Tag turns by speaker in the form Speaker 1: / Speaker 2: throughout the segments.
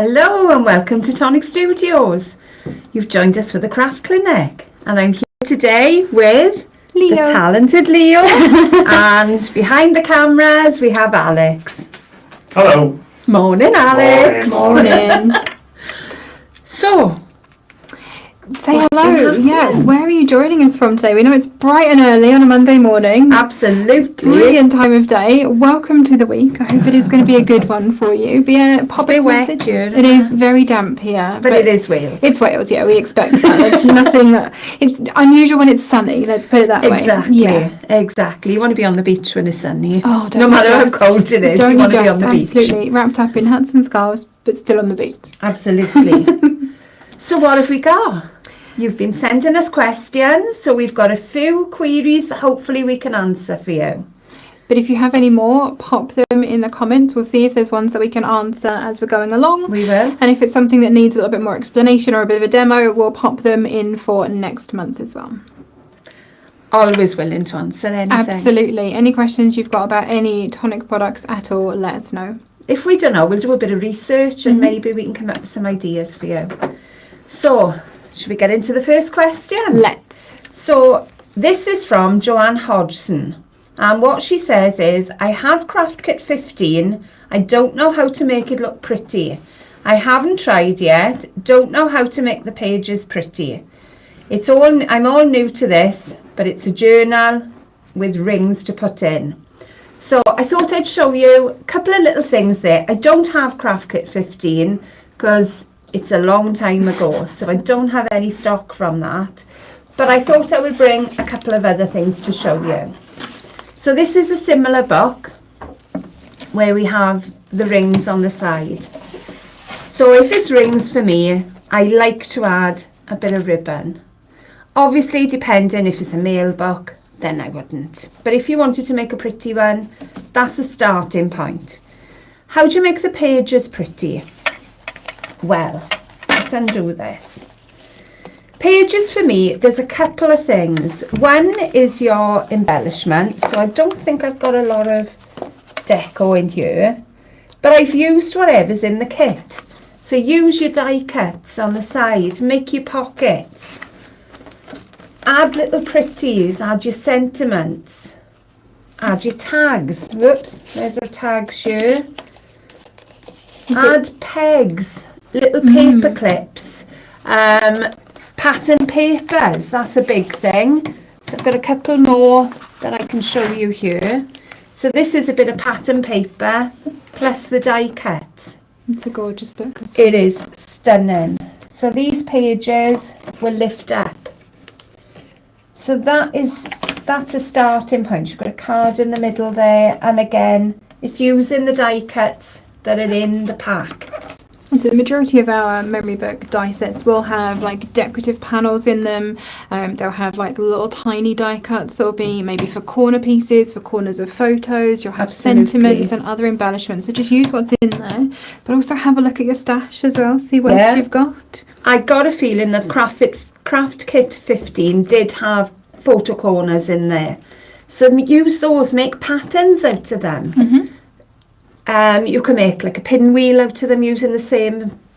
Speaker 1: Hello and welcome to Tonic Studios. You've joined us for the craft clinic and I'm here today with
Speaker 2: Leo.
Speaker 1: The talented Leo and behind the cameras we have Alex.
Speaker 3: Hello.
Speaker 1: Morning Alex.
Speaker 2: Morning.
Speaker 1: So,
Speaker 2: say
Speaker 1: what's been
Speaker 2: hello.
Speaker 1: happening?
Speaker 2: Yeah, where are you joining us from today? We know it's bright and early on a Monday morning.
Speaker 1: Absolutely.
Speaker 2: Brilliant time of day. Welcome to the week. I hope it is going to be a good one for you. But yeah, pop us a message. It is very damp here.
Speaker 1: But it is Wales.
Speaker 2: It's Wales, yeah, we expect that. It's nothing that, it's unusual when it's sunny, let's put it that way.
Speaker 1: Exactly. You want to be on the beach when it's sunny.
Speaker 2: Oh, don't
Speaker 1: no matter
Speaker 2: just,
Speaker 1: how cold it is,
Speaker 2: don't
Speaker 1: you want to be on
Speaker 2: just,
Speaker 1: the beach.
Speaker 2: absolutely. Wrapped up in hats and scarves, but still on the beach.
Speaker 1: Absolutely. So what have we got? You've been sending us questions, so we've got a few queries that hopefully we can answer for you.
Speaker 2: But if you have any more, pop them in the comments. We'll see if there's ones that we can answer as we're going along.
Speaker 1: We will.
Speaker 2: And if it's something that needs a little bit more explanation or a bit of a demo, we'll pop them in for next month as well.
Speaker 1: Always willing to answer anything.
Speaker 2: Absolutely. Any questions you've got about any Tonic products at all, let us know.
Speaker 1: If we don't know, we'll do a bit of research and maybe we can come up with some ideas for you. So, should we get into the first question?
Speaker 2: Let's.
Speaker 1: So, this is from Joanne Hodgson. And what she says is, I have Craft Kit 15. I don't know how to make it look pretty. I haven't tried yet. Don't know how to make the pages pretty. I'm all new to this, but it's a journal with rings to put in. So I thought I'd show you a couple of little things there. I don't have Craft Kit 15 because it's a long time ago, so I don't have any stock from that. But I thought I would bring a couple of other things to show you. So this is a similar book where we have the rings on the side. So if it's rings for me, I like to add a bit of ribbon. Obviously, depending if it's a male book, then I wouldn't. But if you wanted to make a pretty one, that's a starting point. How do you make the pages pretty? Well, let's undo this. Pages for me, there's a couple of things. One is your embellishment. So I don't think I've got a lot of deco in here, but I've used whatever's in the kit. So use your die cuts on the side, make your pockets. Add little pretties, add your sentiments, add your tags. Whoops, there's our tags here. Add pegs, little paper clips, pattern papers, that's a big thing. So I've got a couple more that I can show you here. So this is a bit of pattern paper plus the die cuts.
Speaker 2: It's a gorgeous book.
Speaker 1: It is stunning. So these pages will lift up. So that's a starting point. You've got a card in the middle there, and again, it's using the die cuts that are in the pack.
Speaker 2: And so the majority of our memory book die sets will have like decorative panels in them. They'll have like little tiny die cuts. There'll be maybe for corner pieces, for corners of photos. You'll have sentiments and other embellishments. So just use what's in there, but also have a look at your stash as well. See what else you've got. I
Speaker 1: got a feeling that Craft Kit 15 did have photo corners in there. So use those, make patterns out of them. You can make like a pinwheel out of them using the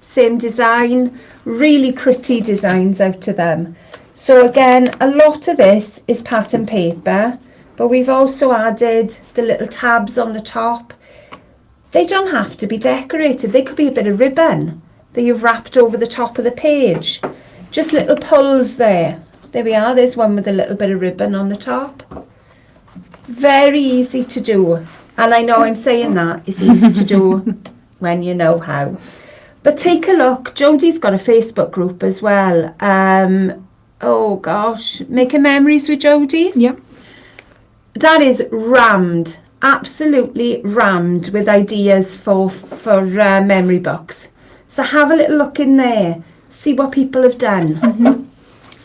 Speaker 1: same design. Really pretty designs out of them. So again, a lot of this is pattern paper, but we've also added the little tabs on the top. They don't have to be decorated. They could be a bit of ribbon that you've wrapped over the top of the page. Just little pulls there. There we are. There's one with a little bit of ribbon on the top. Very easy to do. And I know I'm saying that it's easy to do when you know how. But take a look. Jodie's got a Facebook group as well. Oh gosh, Making Memories with Jodie.
Speaker 2: Yep.
Speaker 1: That is rammed, absolutely rammed with ideas for memory books. So have a little look in there. See what people have done.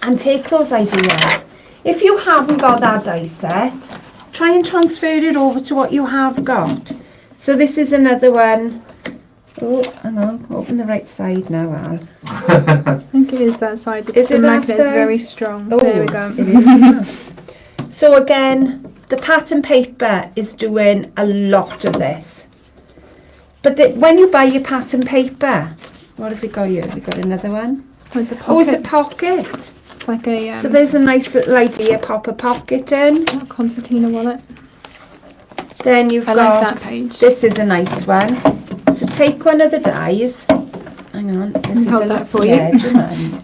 Speaker 1: And take those ideas. If you haven't got that die set, try and transfer it over to what you have got. So this is another one. Oh, hang on, open the right side now, Al.
Speaker 2: I think it is that side because the magnet is very strong.
Speaker 1: Oh,
Speaker 2: there we go.
Speaker 1: It is. So again, the pattern paper is doing a lot of this. But when you buy your pattern paper, what have we got here? Have we got another one?
Speaker 2: Oh, it's a pocket.
Speaker 1: Oh, it's a pocket.
Speaker 2: It's like a...
Speaker 1: so there's a nice little idea, pop a pocket in.
Speaker 2: a concertina wallet.
Speaker 1: Then you've got...
Speaker 2: like that page.
Speaker 1: This is a nice one. So take one of the dies. Hang on. This is
Speaker 2: hold that for you.
Speaker 1: Yeah, do you mind?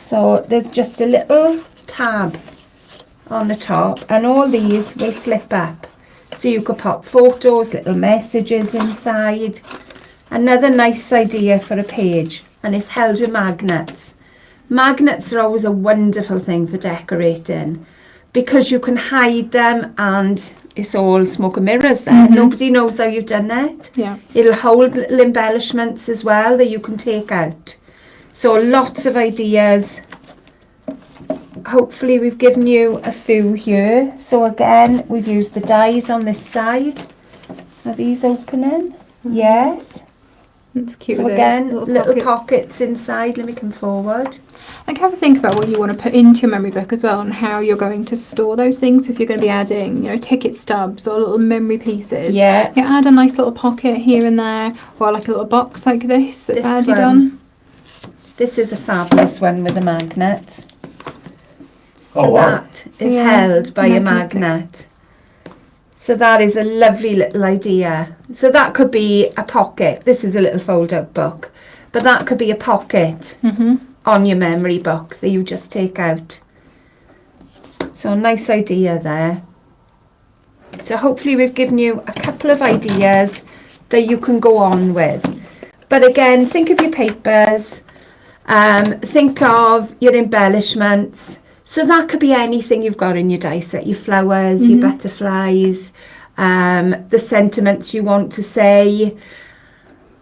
Speaker 1: So there's just a little tab on the top, and all these will flip up. So you could pop photos, little messages inside. Another nice idea for a page, and it's held with magnets. Magnets are always a wonderful thing for decorating because you can hide them, and it's all smoke and mirrors there. Nobody knows how you've done that.
Speaker 2: Yeah.
Speaker 1: It'll hold little embellishments as well that you can take out. So lots of ideas. Hopefully we've given you a few here. So again, we've used the dies on this side. Are these opening? Yes.
Speaker 2: That's cute.
Speaker 1: So again, little pockets inside. Let me come forward.
Speaker 2: Like, have a think about what you want to put into your memory book as well, and how you're going to store those things. So if you're going to be adding, ticket stubs or little memory pieces, you add a nice little pocket here and there, or like a little box like this that's added on.
Speaker 1: This is a fabulous one with a magnet. So
Speaker 3: wow.
Speaker 1: that is held by a magnet. So that is a lovely little idea. So that could be a pocket. This is a little fold-out book, but that could be a pocket on your memory book that you just take out. So nice idea there. So hopefully we've given you a couple of ideas that you can go on with. But again, think of your papers, think of your embellishments. So that could be anything you've got in your die set, your flowers, your butterflies, the sentiments you want to say.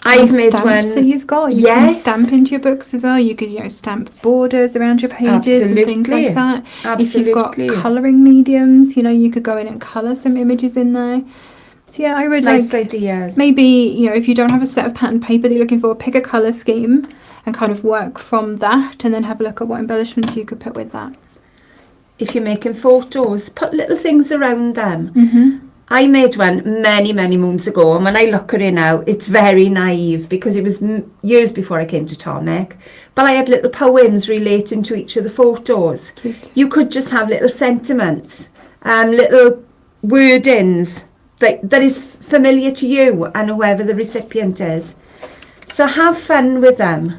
Speaker 1: I've made
Speaker 2: stamps
Speaker 1: one
Speaker 2: that you've got. You can stamp into your books as well. You could, stamp borders around your pages and things like that. If you've got colouring mediums, you could go in and colour some images in there. So yeah, I would
Speaker 1: nice ideas.
Speaker 2: Maybe, if you don't have a set of pattern paper that you're looking for, pick a colour scheme and kind of work from that, and then have a look at what embellishments you could put with that.
Speaker 1: If you're making photos, put little things around them. I made one many, many moons ago, and when I look at it now, it's very naive because it was years before I came to Tonic. But I had little poems relating to each of the photos.
Speaker 2: Cute.
Speaker 1: You could just have little sentiments, little wordings that is familiar to you and whoever the recipient is. So have fun with them.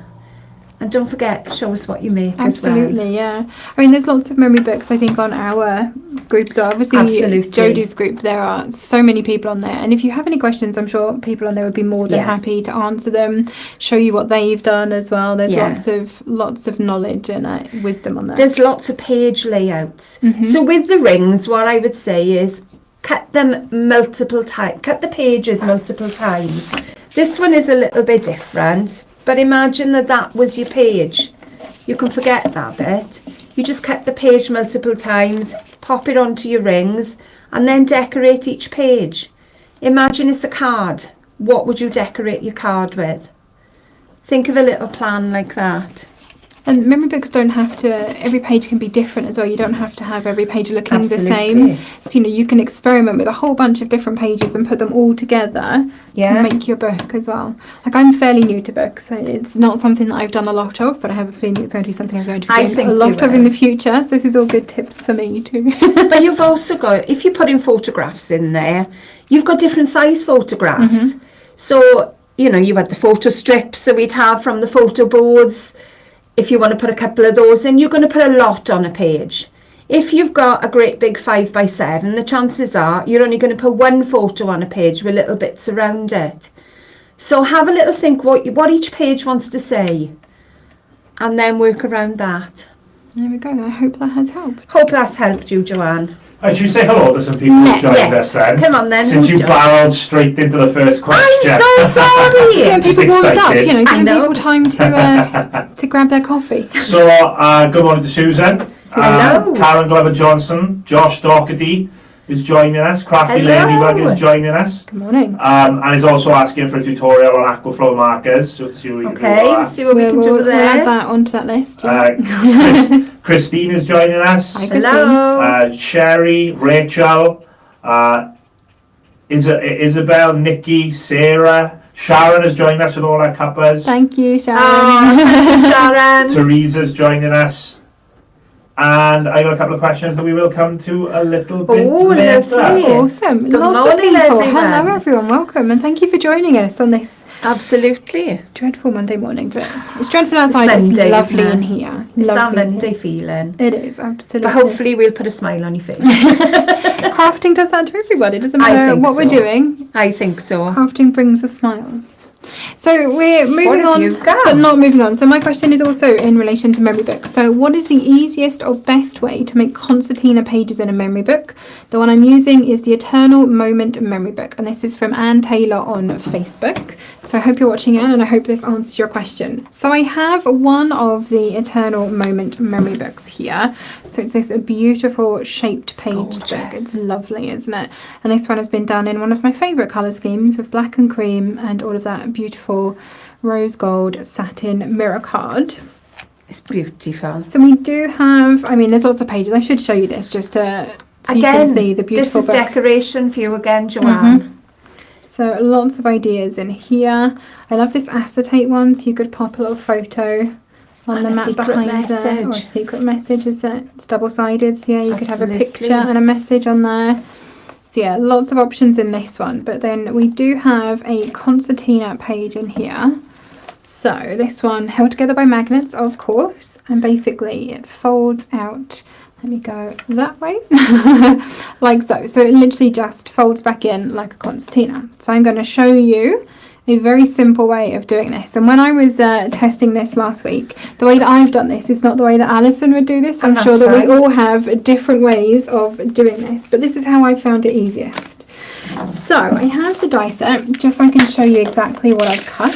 Speaker 1: And don't forget, show us what you make
Speaker 2: Absolutely,
Speaker 1: as well.
Speaker 2: Yeah. I mean, there's lots of memory books, I think, on our group. So obviously, Jodie's group, there are so many people on there. And if you have any questions, I'm sure people on there would be more than happy to answer them, show you what they've done as well. There's lots of knowledge and wisdom on there.
Speaker 1: There's lots of page layouts. So with the rings, what I would say is cut them multiple times, cut the pages multiple times. This one is a little bit different. But imagine that was your page. You can forget that bit. You just cut the page multiple times, pop it onto your rings, and then decorate each page. Imagine it's a card. What would you decorate your card with? Think of a little plan like that.
Speaker 2: And memory books don't have to, every page can be different as well. You don't have to have every page looking the same. So, you can experiment with a whole bunch of different pages and put them all together to make your book as well. Like, I'm fairly new to books, so it's not something that I've done a lot of, but I have a feeling it's going to be something I'm going to be doing a lot of in the future. So this is all good tips for me too.
Speaker 1: But you've also got, if you put in photographs in there, you've got different size photographs. So, you had the photo strips that we'd have from the photo boards. If you want to put a couple of those in, you're going to put a lot on a page. If you've got a great big 5x7, the chances are you're only going to put one photo on a page with little bits around it. So have a little think what each page wants to say, and then work around that.
Speaker 2: There we go. I hope that has helped.
Speaker 1: Hope that's helped you, Joanne.
Speaker 3: Should we say hello to some people who joined us then?
Speaker 1: Come on then.
Speaker 3: Since you barreled straight into the first question.
Speaker 1: I'm so sorry.
Speaker 2: Yeah, people warmed up, giving people time to
Speaker 1: to
Speaker 2: grab their coffee.
Speaker 3: So, good morning to Susan.
Speaker 1: Hello.
Speaker 3: Karen Glover-Johnson, Josh Doherty is joining us. Crafty Ladybug is joining us.
Speaker 2: Good morning.
Speaker 3: And is also asking for a tutorial on Aquaflow markers. So we'll see what we can do.
Speaker 1: We'll see what we can do there.
Speaker 2: We'll add that onto that list.
Speaker 3: Christine is joining us.
Speaker 2: Hi, Christine.
Speaker 1: Hello.
Speaker 3: Sherry, Rachel, Isabel, Nikki, Sarah, Sharon has joined us with all our cuppas.
Speaker 2: Thank you, Sharon.
Speaker 1: Oh, Sharon.
Speaker 3: Teresa's joining us. And I got a couple of questions that we will come to a little bit later.
Speaker 1: Lovely.
Speaker 2: Awesome.
Speaker 1: Good
Speaker 2: Lots
Speaker 1: morning,
Speaker 2: of people.
Speaker 1: everyone.
Speaker 2: Hello, everyone. Welcome. And thank you for joining us on this
Speaker 1: Absolutely.
Speaker 2: dreadful Monday morning. But it's dreadful outside. It's
Speaker 1: Monday,
Speaker 2: lovely
Speaker 1: isn't
Speaker 2: in
Speaker 1: it?
Speaker 2: here.
Speaker 1: It's that
Speaker 2: Lovely.
Speaker 1: Monday feeling.
Speaker 2: It is, absolutely.
Speaker 1: But hopefully we'll put a smile on your face.
Speaker 2: Crafting does that to everybody. It doesn't
Speaker 1: I
Speaker 2: matter
Speaker 1: think
Speaker 2: what we're
Speaker 1: so.
Speaker 2: doing.
Speaker 1: I think so.
Speaker 2: Crafting brings the smiles. So we're moving
Speaker 1: have
Speaker 2: on,
Speaker 1: you got?
Speaker 2: but not moving on. So my question is also in relation to memory books. So what is the easiest or best way to make concertina pages in a memory book? The one I'm using is the Eternal Moment Memory Book, and this is from Anne Taylor on Facebook. So I hope you're watching, Anne, and I hope this answers your question. So I have one of the Eternal Moment memory books here. So it's this beautiful shaped page book. It's lovely, isn't it? And this one has been done in one of my favourite colour schemes with black and cream and all of that beautiful rose gold satin mirror card.
Speaker 1: It's beautiful.
Speaker 2: So we do have, I mean, there's lots of pages. I should show you this just so you can see the beautiful
Speaker 1: this is
Speaker 2: book.
Speaker 1: Decoration for you again, Joanne.
Speaker 2: So lots of ideas in here. I love this acetate one, so you could pop a little photo on
Speaker 1: And
Speaker 2: the
Speaker 1: a
Speaker 2: mat
Speaker 1: secret
Speaker 2: behind there. Or a
Speaker 1: message.
Speaker 2: secret message, is it? It's double-sided, so yeah, you could have a
Speaker 1: Absolutely.
Speaker 2: picture and a message on there. So yeah, lots of options in this one. But then we do have a concertina page in here. So this one held together by magnets, of course, and basically it folds out. Let me go that way, like so. So it literally just folds back in like a concertina. So I'm going to show you a very simple way of doing this. And when I was testing this last week, the way that I've done this is not the way that Alison would do this. I'm sure that we all have different ways of doing this, but this is how I found it easiest. So I have the die set, just so I can show you exactly what I've cut.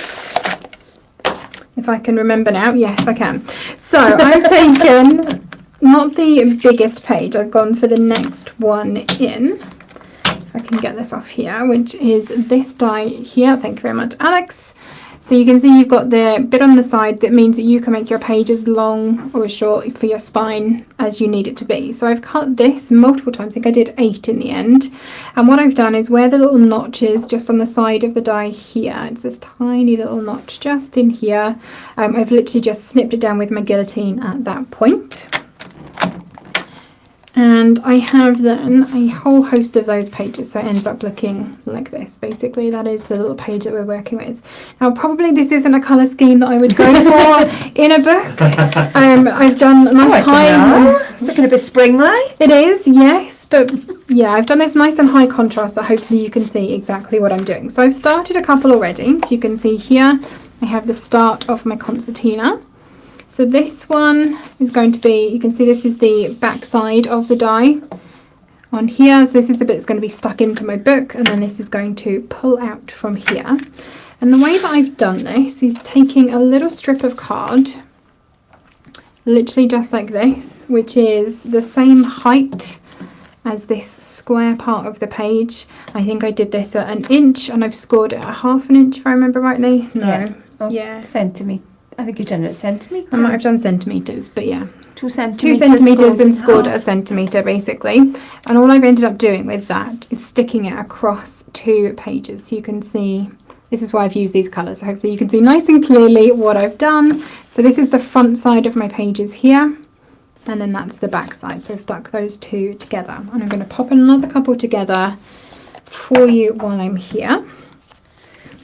Speaker 2: If I can remember now. Yes, I can. So I've taken not the biggest page. I've gone for the next one in. If I can get this off here, which is this die here. Thank you very much, Alex. So you can see you've got the bit on the side that means that you can make your page as long or as short for your spine as you need it to be. So I've cut this multiple times. I think I did 8 in the end. And what I've done is where the little notch is just on the side of the die here, it's this tiny little notch just in here. I've literally just snipped it down with my guillotine at that point. And I have then a whole host of those pages, so it ends up looking like this. Basically, that is the little page that we're working with. Now, probably this isn't a colour scheme that I would go for in a book. I've done a nice high...
Speaker 1: Is it going to be spring-like?
Speaker 2: It is, yes, but yeah, I've done this nice and high contrast, so hopefully you can see exactly what I'm doing. So I've started a couple already, so you can see here I have the start of my concertina. So this one is going to be, you can see this is the back side of the die on here. So this is the bit that's going to be stuck into my book, and then this is going to pull out from here. And the way that I've done this is taking a little strip of card, literally just like this, which is the same height as this square part of the page. I think I did this at 1 inch, and I've scored it at 1/2 inch if I remember rightly. No,
Speaker 1: Yeah. Oh,
Speaker 2: yeah.
Speaker 1: Centimetre. I think you've done it at centimetres.
Speaker 2: I might have done centimetres, but yeah.
Speaker 1: 2 centimetres.
Speaker 2: 2 centimetres and scored
Speaker 1: in
Speaker 2: at 1 centimetre basically. And all I've ended up doing with that is sticking it across 2 pages. So you can see, this is why I've used these colours. So hopefully you can see nice and clearly what I've done. So this is the front side of my pages here. And then that's the back side. So I stuck those 2 together. And I'm going to pop another couple together for you while I'm here.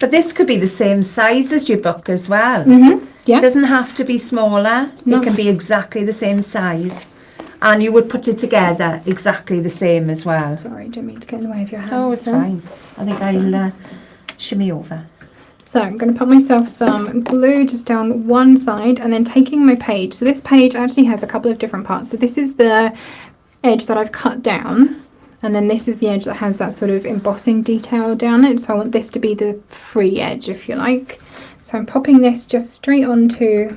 Speaker 1: But this could be the same size as your book as well.
Speaker 2: Yeah.
Speaker 1: It doesn't have to be smaller.
Speaker 2: No.
Speaker 1: It can be exactly the same size. And you would put it together exactly the same as well.
Speaker 2: Sorry, don't mean to get in the way of your hands.
Speaker 1: Oh, it's
Speaker 2: there.
Speaker 1: fine. I think I'll shimmy over.
Speaker 2: So I'm going to put myself some glue just down one side, and then taking my page. So this page actually has a couple of different parts. So this is the edge that I've cut down. And then this is the edge that has that sort of embossing detail down it. So I want this to be the free edge, if you like. So I'm popping this just straight onto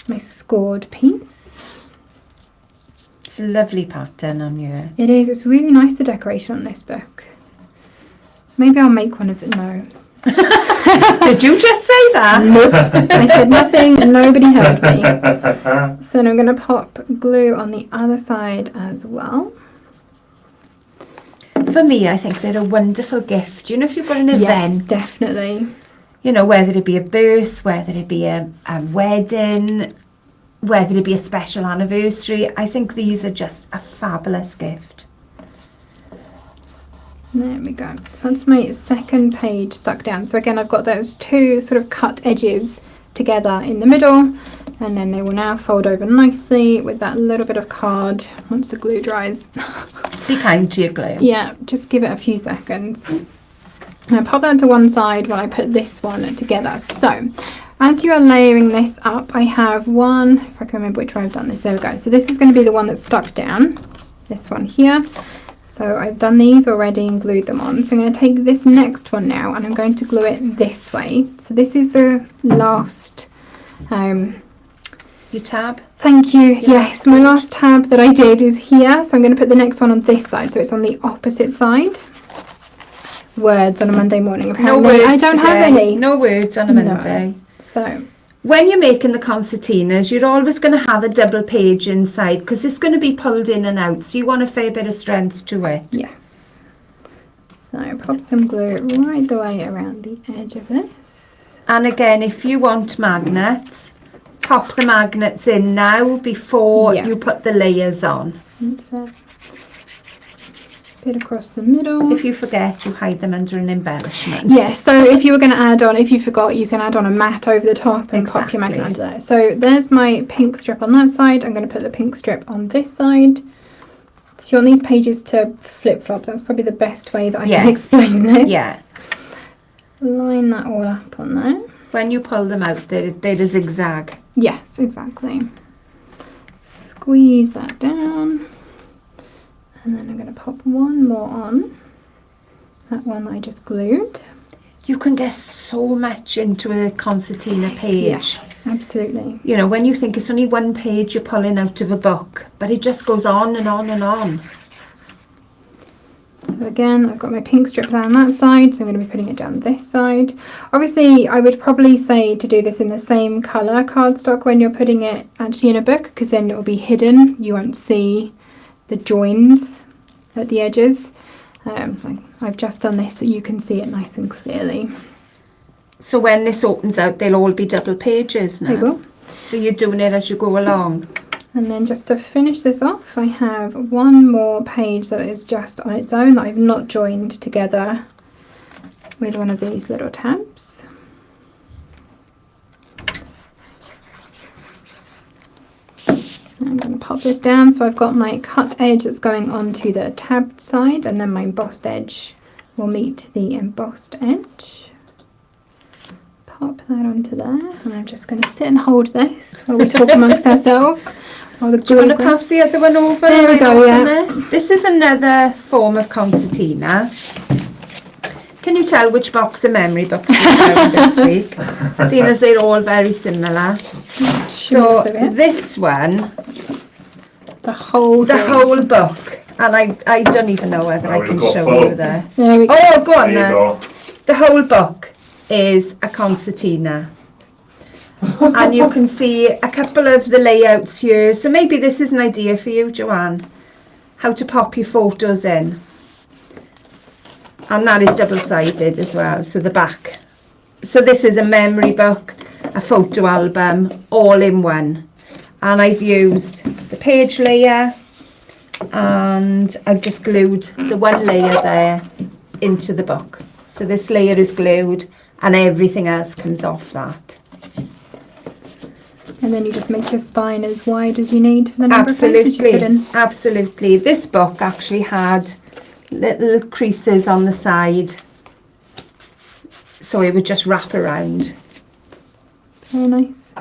Speaker 2: my scored piece.
Speaker 1: It's a lovely pattern on you.
Speaker 2: It is. It's really nice, the decoration on this book. Maybe I'll make one of it. No.
Speaker 1: Did you just say that?
Speaker 2: Nope. I said nothing and nobody heard me. So I'm going to pop glue on the other side as well.
Speaker 1: For me, I think they're a wonderful gift. You know, if you've got an
Speaker 2: Yes,
Speaker 1: event,
Speaker 2: definitely.
Speaker 1: you know, whether it be a birth, whether it be a wedding, whether it be a special anniversary, I think these are just a fabulous gift.
Speaker 2: There we go. So that's my second page stuck down. So again, I've got those two sort of cut edges together in the middle, and then they will now fold over nicely with that little bit of card once the glue dries.
Speaker 1: Be kind to your glue.
Speaker 2: Yeah, just give it a few seconds. Now pop that to one side while I put this one together. So as you are layering this up, I have one, if I can remember which way I've done this, there we go. So this is going to be the one that's stuck down, this one here. So I've done these already and glued them on. So I'm going to take this next one now and I'm going to glue it this way. So this is the last,
Speaker 1: Your tab.
Speaker 2: thank you, yes, my last tab that I did is here. So I'm going to put the next one on this side, so it's on the opposite side. Words on a Monday morning, apparently.
Speaker 1: No words
Speaker 2: I don't have
Speaker 1: today.
Speaker 2: any.
Speaker 1: No words on a Monday.
Speaker 2: So
Speaker 1: when you're making the concertinas, you're always going to have a double page inside because it's going to be pulled in and out, so you want a fair bit of strength to it.
Speaker 2: yes. So pop some glue right the way around the edge of this.
Speaker 1: And again, if you want magnets, pop the magnets in now before you put the layers on.
Speaker 2: That's a bit across the middle.
Speaker 1: If you forget, you hide them under an embellishment.
Speaker 2: Yes, so if you were going to add on, if you forgot, you can add on a mat over the top and pop your magnet under there. So there's my pink strip on that side. I'm going to put the pink strip on this side. So you want these pages to flip-flop. That's probably the best way that I can explain this.
Speaker 1: Yeah.
Speaker 2: Line that all up on there.
Speaker 1: When you pull them out, they're a zigzag.
Speaker 2: Yes, exactly. Squeeze that down. And then I'm going to pop one more on. That one that I just glued.
Speaker 1: You can get so much into a concertina page.
Speaker 2: Yes, absolutely.
Speaker 1: You know, when you think it's only one page you're pulling out of a book, but it just goes on and on and on.
Speaker 2: So again, I've got my pink strip down that side, so I'm going to be putting it down this side. Obviously, I would probably say to do this in the same colour cardstock when you're putting it actually in a book, because then it will be hidden. You won't see the joins at the edges. I've just done this so you can see it nice and clearly.
Speaker 1: So when this opens out, they'll all be double pages now.
Speaker 2: They will.
Speaker 1: So you're doing it as you go along.
Speaker 2: And then just to finish this off, I have one more page that is just on its own that I've not joined together with one of these little tabs. I'm going to pop this down, so I've got my cut edge that's going onto the tabbed side, and then my embossed edge will meet the embossed edge. Pop that onto there, and I'm just going to sit and hold this while we talk amongst ourselves. While the
Speaker 1: Do you want to pass the other one over?
Speaker 2: There we go, yeah.
Speaker 1: This is another form of concertina. Can you tell which box of memory books we found this week? Seeing as they're all very similar. So this one,
Speaker 2: the whole
Speaker 1: book, and I don't even know whether I can show you this.
Speaker 2: There we go.
Speaker 1: Oh, go on
Speaker 3: There you
Speaker 1: then.
Speaker 3: go.
Speaker 1: The whole book is a concertina. And you can see a couple of the layouts here. So maybe this is an idea for you, Joanne, how to pop your photos in. And that is double-sided as well, so the back. So this is a memory book, a photo album, all in one. And I've used the page layer, and I've just glued the one layer there into the book. So this layer is glued and everything else comes off that.
Speaker 2: And then you just make the spine as wide as you need for the number of pages you put in.
Speaker 1: Absolutely. This book actually had little creases on the side, so it would just wrap around.
Speaker 2: Very nice.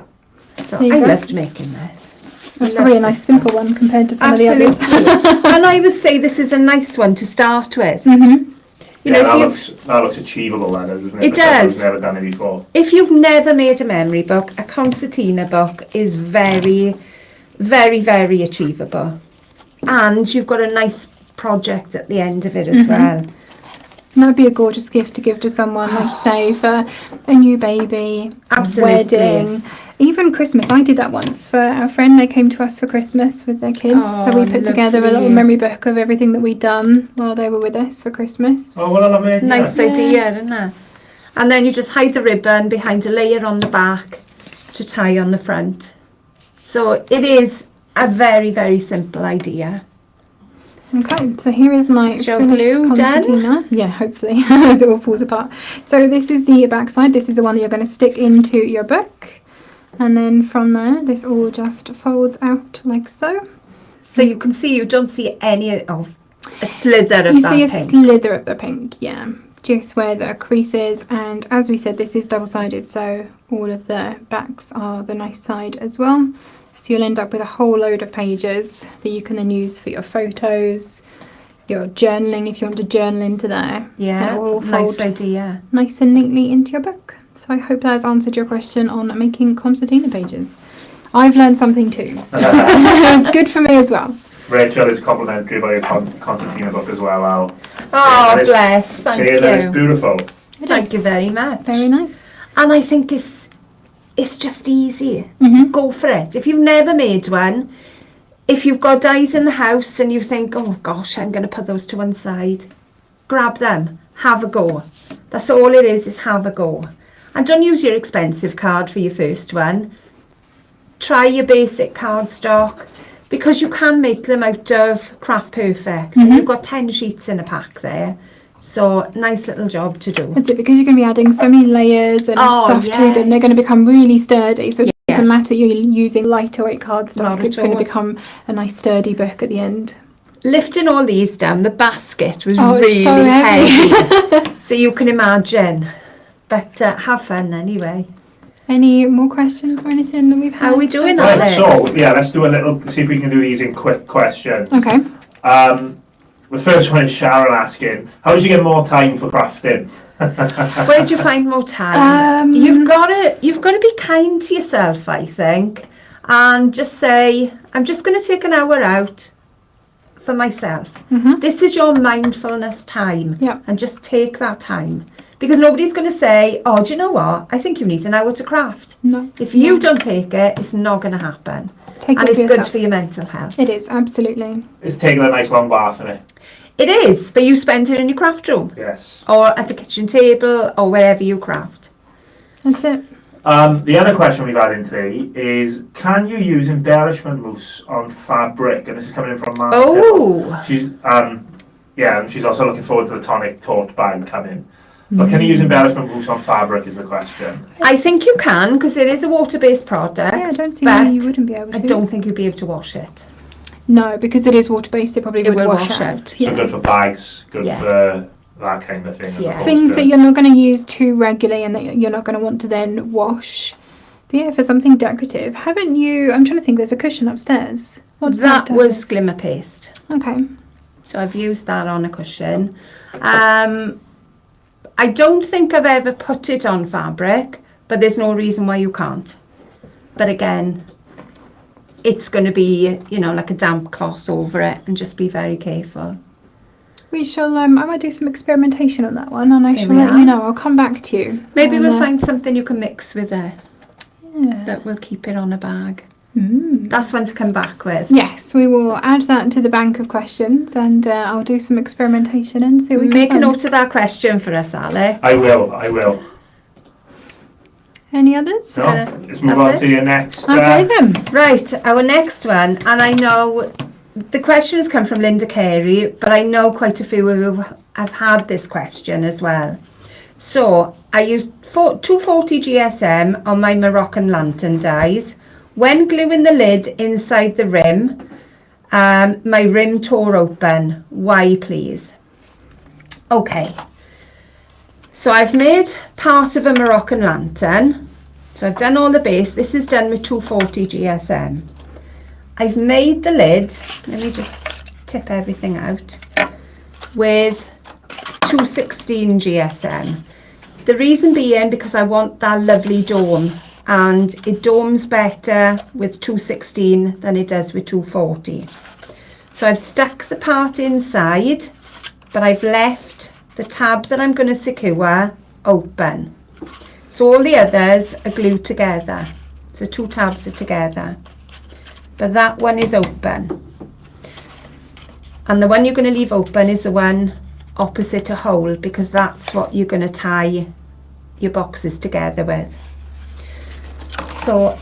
Speaker 1: So I loved making this.
Speaker 2: That's probably a nice simple one compared to some of the others.
Speaker 1: And I would say this is a nice one to start with.
Speaker 2: Mm-hmm.
Speaker 1: You know,
Speaker 3: that looks achievable, that is, isn't it?
Speaker 1: It does.
Speaker 3: Who's never done it before.
Speaker 1: If you've never made a memory book, a concertina book is very, very, very achievable. And you've got a nice project at the end of it as well.
Speaker 2: And that would be a gorgeous gift to give to someone, like say for a new baby,
Speaker 1: Absolutely.
Speaker 2: wedding, Even Christmas, I did that once for our friend. They came to us for Christmas with their kids, so we put together a little memory book of everything that we'd done while they were with us for Christmas.
Speaker 3: Oh, what a lovely idea.
Speaker 1: Nice idea, isn't it? And then you just hide the ribbon behind a layer on the back to tie on the front. So it is a very, very simple idea.
Speaker 2: Okay, so here is my
Speaker 1: Is your
Speaker 2: finished
Speaker 1: glue done?
Speaker 2: concertina. Yeah, hopefully, as it all falls apart. So this is the back side. This is the one that you're going to stick into your book. And then from there, this all just folds out like so.
Speaker 1: So you can see, you don't see any of a slither of
Speaker 2: You
Speaker 1: that
Speaker 2: see a
Speaker 1: pink.
Speaker 2: slither of the pink, yeah. Just where the crease is. And as we said, this is double-sided, so all of the backs are the nice side as well. So you'll end up with a whole load of pages that you can then use for your photos, your journaling, if you want to journal into there.
Speaker 1: Yeah,
Speaker 2: It will all
Speaker 1: nice
Speaker 2: fold
Speaker 1: idea.
Speaker 2: nice and neatly into your book. So I hope that has answered your question on making concertina pages. I've learned something too, so it was good for me as well.
Speaker 3: Rachel is complimentary by your concertina book as well. I'll
Speaker 1: Oh, bless. Thank
Speaker 3: say that it's
Speaker 1: you.
Speaker 3: beautiful.
Speaker 1: Thank you very much.
Speaker 2: Very nice.
Speaker 1: And I think it's just easy.
Speaker 2: Mm-hmm.
Speaker 1: Go for it. If you've never made one, if you've got dies in the house and you think, oh gosh, I'm going to put those to one side, grab them, have a go. That's all it is have a go. And don't use your expensive card for your first one. Try your basic cardstock, because you can make them out of Craft Perfect. And you've got 10 sheets in a pack there. So nice little job to do.
Speaker 2: That's it, because you're going to be adding so many layers and stuff to them. They're going to become really sturdy. So it doesn't matter you're using lighter weight cardstock. It's going to become a nice sturdy book at the end.
Speaker 1: Lifting all these down, the basket was
Speaker 2: it's
Speaker 1: really
Speaker 2: so
Speaker 1: heavy. So you can imagine. But have fun anyway.
Speaker 2: Any more questions or anything that we've had?
Speaker 1: How are we doing
Speaker 3: Right,
Speaker 1: that?
Speaker 3: so yeah, let's do a little, see if we can do these in quick questions.
Speaker 2: Okay.
Speaker 3: The first one is Sharon asking, how did you get more time for crafting?
Speaker 1: Where did you find more time? You've got to be kind to yourself, I think, and just say, I'm just going to take an hour out for myself. This is your mindfulness time.
Speaker 2: Yeah.
Speaker 1: And just take that time. Because nobody's going to say, oh, do you know what? I think you need an hour to craft.
Speaker 2: No.
Speaker 1: If you don't take it, it's not going to happen.
Speaker 2: Take
Speaker 1: And
Speaker 2: it
Speaker 1: it's
Speaker 2: for
Speaker 1: good
Speaker 2: yourself.
Speaker 1: for your mental health.
Speaker 2: It is, absolutely.
Speaker 3: It's taking a nice long bath in it.
Speaker 1: It is, but you spend it in your craft room.
Speaker 3: Yes.
Speaker 1: Or at the kitchen table, or wherever you craft.
Speaker 2: That's it.
Speaker 3: The other question we've had in today is, can you use embellishment mousse on fabric? And this is coming in from Martha.
Speaker 1: Oh!
Speaker 3: She's and she's also looking forward to the Tonic tote bag coming. But can you use embellishment mousse on fabric is the question.
Speaker 1: I think you can, because it is a water-based product.
Speaker 2: Yeah, I don't see why
Speaker 1: but
Speaker 2: you wouldn't be able to.
Speaker 1: I don't think you'd be able to wash it.
Speaker 2: No, because it is water-based, it probably
Speaker 1: It
Speaker 2: would
Speaker 1: will
Speaker 2: wash
Speaker 1: wash
Speaker 2: out.
Speaker 1: out.
Speaker 3: So good for bags, good
Speaker 1: Yeah.
Speaker 3: for that kind of thing. As
Speaker 1: Yeah.
Speaker 3: opposed
Speaker 2: Things
Speaker 3: to,
Speaker 2: that you're not going to use too regularly and that you're not going to want to then wash. But yeah, for something decorative. Haven't you, I'm trying to think, there's a cushion upstairs. What's
Speaker 1: That
Speaker 2: that?
Speaker 1: was glimmer paste.
Speaker 2: Okay.
Speaker 1: So I've used that on a cushion. I don't think I've ever put it on fabric, but there's no reason why you can't. But again, it's going to be, like a damp cloth over it, and just be very careful.
Speaker 2: We shall, I might do some experimentation on that one and I
Speaker 1: There
Speaker 2: shall
Speaker 1: we
Speaker 2: let
Speaker 1: are.
Speaker 2: you know. I'll come back to you.
Speaker 1: Maybe
Speaker 2: And,
Speaker 1: we'll find something you can mix with it
Speaker 2: Yeah.
Speaker 1: that will keep it on a bag.
Speaker 2: Mm.
Speaker 1: That's one to come back with.
Speaker 2: Yes, we will add that to the bank of questions and I'll do some experimentation and see what we can
Speaker 1: Make a
Speaker 2: find.
Speaker 1: note of that question for us, Alex.
Speaker 3: I will.
Speaker 2: Any others?
Speaker 3: No, let's move
Speaker 1: That's
Speaker 3: on
Speaker 1: it.
Speaker 3: to your next.
Speaker 2: Okay then.
Speaker 1: Right, our next one, and I know the question has come from Linda Carey, but I know quite a few of you have had this question as well. So I used 240 GSM on my Moroccan lantern dies. When gluing the lid inside the rim, my rim tore open. Why, please? Okay. So I've made part of a Moroccan lantern. So I've done all the base. This is done with 240 GSM. I've made the lid, let me just tip everything out, with 216 GSM. The reason being because I want that lovely dome, and it domes better with 216 than it does with 240. So I've stuck the part inside, but I've left the tab that I'm going to secure open. So all the others are glued together. So 2 tabs are together. But that one is open. And the one you're going to leave open is the one opposite a hole, because that's what you're going to tie your boxes together with. So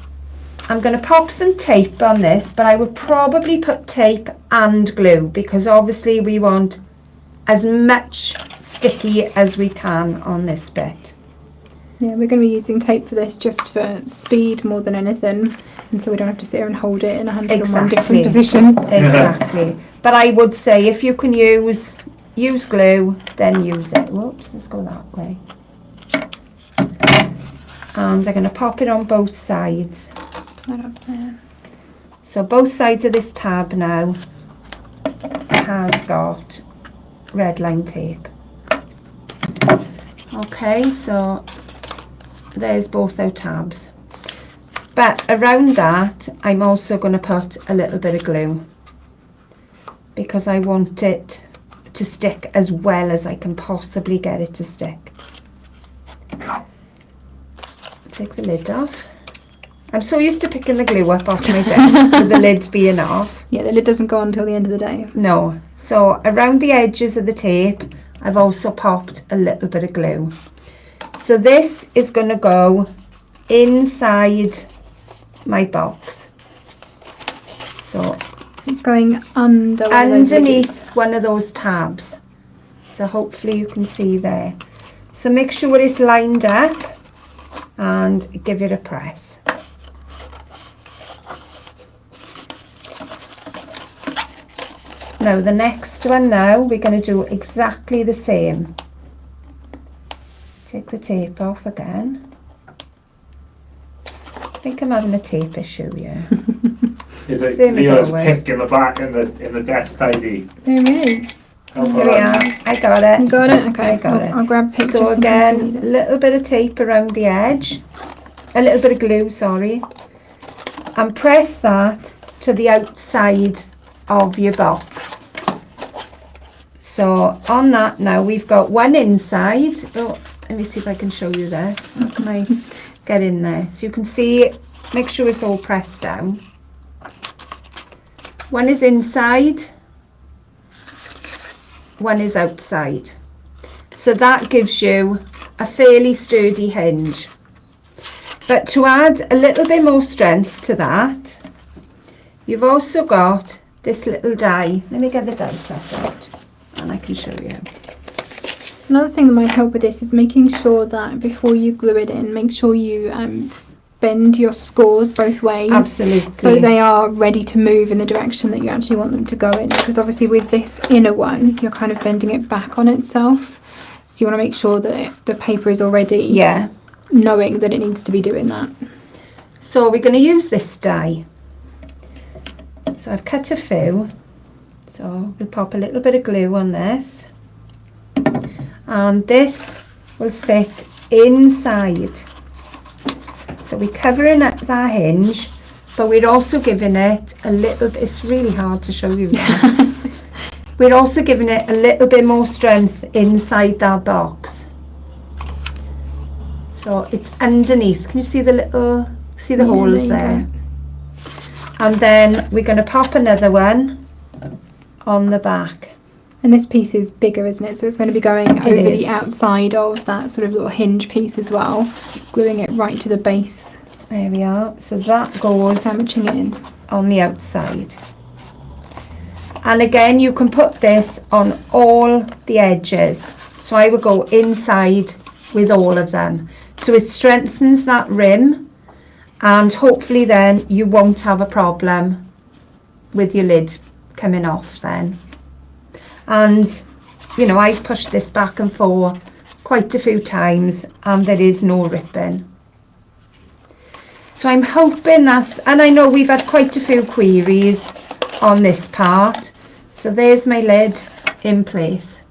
Speaker 1: I'm going to pop some tape on this, but I would probably put tape and glue, because obviously we want as much sticky as we can on this bit.
Speaker 2: Yeah, we're going to be using tape for this just for speed more than anything, and so we don't have to sit here and hold it in 101 different positions.
Speaker 1: Exactly. But I would say if you can use glue, then use it. Whoops, let's go that way. And I'm going to pop it on both sides.
Speaker 2: Put that up there.
Speaker 1: So both sides of this tab now has got red line tape. Okay, so there's both our tabs. But around that, I'm also going to put a little bit of glue, because I want it to stick as well as I can possibly get it to stick. Take the lid off. I'm so used to picking the glue up off my desk with the lid being off.
Speaker 2: Yeah, the lid doesn't go on until the end of the day.
Speaker 1: No. So around the edges of the tape, I've also popped a little bit of glue. So this is going to go inside my box. So
Speaker 2: it's going underneath
Speaker 1: one of those tabs. So hopefully you can see there. So make sure it's lined up and give it a press. Now the next one, now we're going to do exactly the same. Take the tape off again. I think I'm having a tape issue here.
Speaker 3: Is it
Speaker 1: Same as
Speaker 3: Leo's
Speaker 1: always.
Speaker 3: pick in the back in the desk tidy?
Speaker 2: There it is.
Speaker 3: Help
Speaker 1: Here
Speaker 3: her
Speaker 1: we
Speaker 3: out.
Speaker 1: are. I got it.
Speaker 2: You got it? Okay.
Speaker 1: I got it.
Speaker 2: I'll grab pictures.
Speaker 1: So
Speaker 2: in case we
Speaker 1: again,
Speaker 2: need
Speaker 1: a
Speaker 2: it.
Speaker 1: little bit of tape around the edge, a little bit of glue, sorry, and press that to the outside of your box. So on that now we've got one inside. Oh, let me see if I can show you this. How can I get in there? So you can see, make sure it's all pressed down. One is inside, one is outside. So that gives you a fairly sturdy hinge. But to add a little bit more strength to that, you've also got this little die. Let me get the die set out and I can show you.
Speaker 2: Another thing that might help with this is making sure that before you glue it in, make sure you bend your scores both ways.
Speaker 1: Absolutely.
Speaker 2: So they are ready to move in the direction that you actually want them to go in. Because obviously with this inner one, you're kind of bending it back on itself. So you want to make sure that the paper is already knowing that it needs to be doing that.
Speaker 1: So we're going to use this die. So I've cut a few. So we'll pop a little bit of glue on this. And this will sit inside. So we're covering up that hinge, but we're also giving it a little bit, it's really hard to show you that. We're also giving it a little bit more strength inside that box. So it's underneath. Can you see the little, see the holes there? And then we're going to pop another one on the back.
Speaker 2: And this piece is bigger, isn't it? So it's going to be going over the outside of that sort of little hinge piece as well, gluing it right to the base.
Speaker 1: There we are. So that goes
Speaker 2: sandwiching it in
Speaker 1: on the outside. And again, you can put this on all the edges. So I would go inside with all of them. So it strengthens that rim, and hopefully then you won't have a problem with your lid coming off then. And you know, I've pushed this back and forth quite a few times and there is no ripping. So I'm hoping that's, and I know we've had quite a few queries on this part. So there's my lid in place.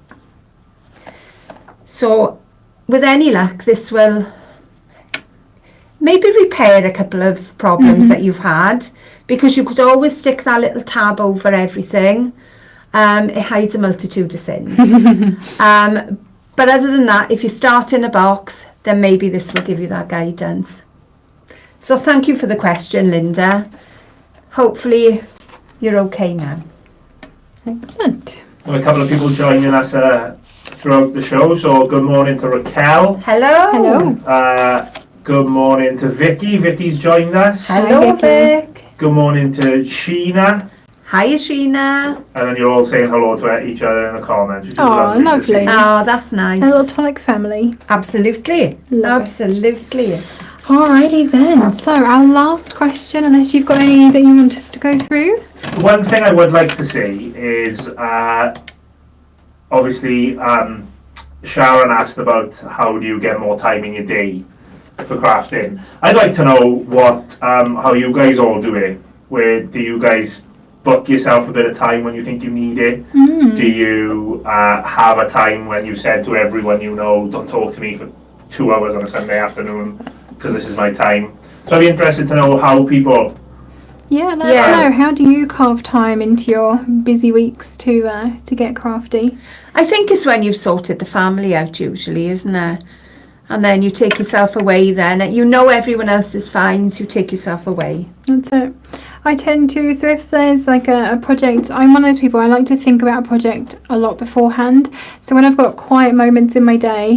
Speaker 1: So with any luck, this will maybe repair a couple of problems that you've had, because you could always stick that little tab over everything. It hides a multitude of sins. But other than that, if you start in a box, then maybe this will give you that guidance. So thank you for the question, Linda. Hopefully you're okay now.
Speaker 2: Excellent.
Speaker 3: Well, a couple of people joining us throughout the show. So good morning to Raquel.
Speaker 1: Hello.
Speaker 2: Hello.
Speaker 3: Good morning to Vicky. Vicky's joined us.
Speaker 1: Hello, Vic.
Speaker 3: Good morning to Sheena.
Speaker 1: Hi, Sheena.
Speaker 3: And then you're all saying hello to each other in the comments, which is
Speaker 2: Oh,
Speaker 3: lovely.
Speaker 2: lovely.
Speaker 1: Oh, that's nice.
Speaker 2: A little Tonic family.
Speaker 1: Absolutely.
Speaker 2: Love it.
Speaker 1: Absolutely.
Speaker 2: Alrighty then. So our last question, unless you've got any that you want us to go through.
Speaker 3: One thing I would like to see is, obviously, Sharon asked about how do you get more time in your day for crafting. I'd like to know what, how you guys all do it. Where do you guys book yourself a bit of time when you think you need it? Do you have a time when you said to everyone you know, don't talk to me for 2 hours on a Sunday afternoon because this is my time? So I'd be interested to know how people...
Speaker 2: Yeah, let us know. How do you carve time into your busy weeks to get crafty?
Speaker 1: I think it's when you've sorted the family out usually, isn't it? And then you take yourself away then. You know everyone else is fine, so you take yourself away.
Speaker 2: That's it. I tend to, so if there's like a project, I'm one of those people, I like to think about a project a lot beforehand. So when I've got quiet moments in my day,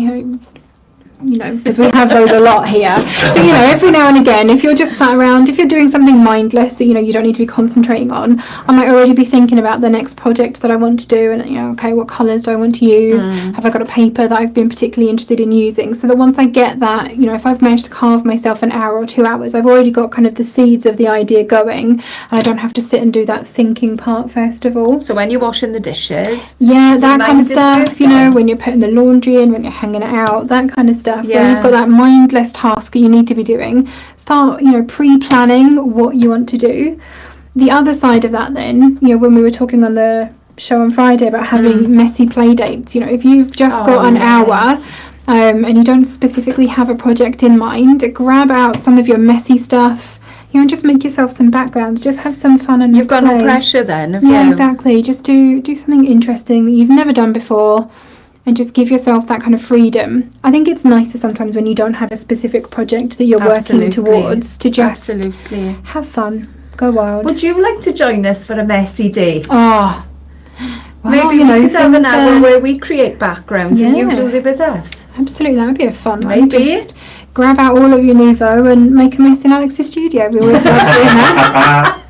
Speaker 2: you know, because we have those a lot here. But, you know, every now and again, if you're just sat around, if you're doing something mindless that, you know, you don't need to be concentrating on, I might already be thinking about the next project that I want to do and, you know, okay, what colours do I want to use? Have I got a paper that I've been particularly interested in using? So that once I get that, you know, if I've managed to carve myself an hour or 2 hours, I've already got kind of the seeds of the idea going and I don't have to sit and do that thinking part first of all.
Speaker 1: So when you're washing the dishes.
Speaker 2: Yeah, that kind of
Speaker 1: mind is
Speaker 2: stuff, you know, when you're putting the laundry in, when you're hanging it out, that kind of stuff. When you've got that mindless task that you need to be doing, start, you know, pre-planning what you want to do. The other side of that then, you know, when we were talking on the show on Friday about having messy play dates, you know, if you've just got an hour and you don't specifically have a project in mind, grab out some of your messy stuff, you know, and just make yourself some backgrounds, just have some fun and
Speaker 1: you've got no pressure then, have
Speaker 2: you?
Speaker 1: you?
Speaker 2: Exactly. Just do something interesting that you've never done before. And just give yourself that kind of freedom. I think it's nicer sometimes when you don't have a specific project that you're working towards to just have fun, go wild.
Speaker 1: Would you like to join us for a messy date?
Speaker 2: Oh, well,
Speaker 1: maybe
Speaker 2: you know,
Speaker 1: we could have an hour where we create backgrounds and you do it with us.
Speaker 2: Absolutely, that would be a fun one.
Speaker 1: Maybe.
Speaker 2: Just grab out all of your Nouveau and make a mess in Alex's studio. We always love doing that.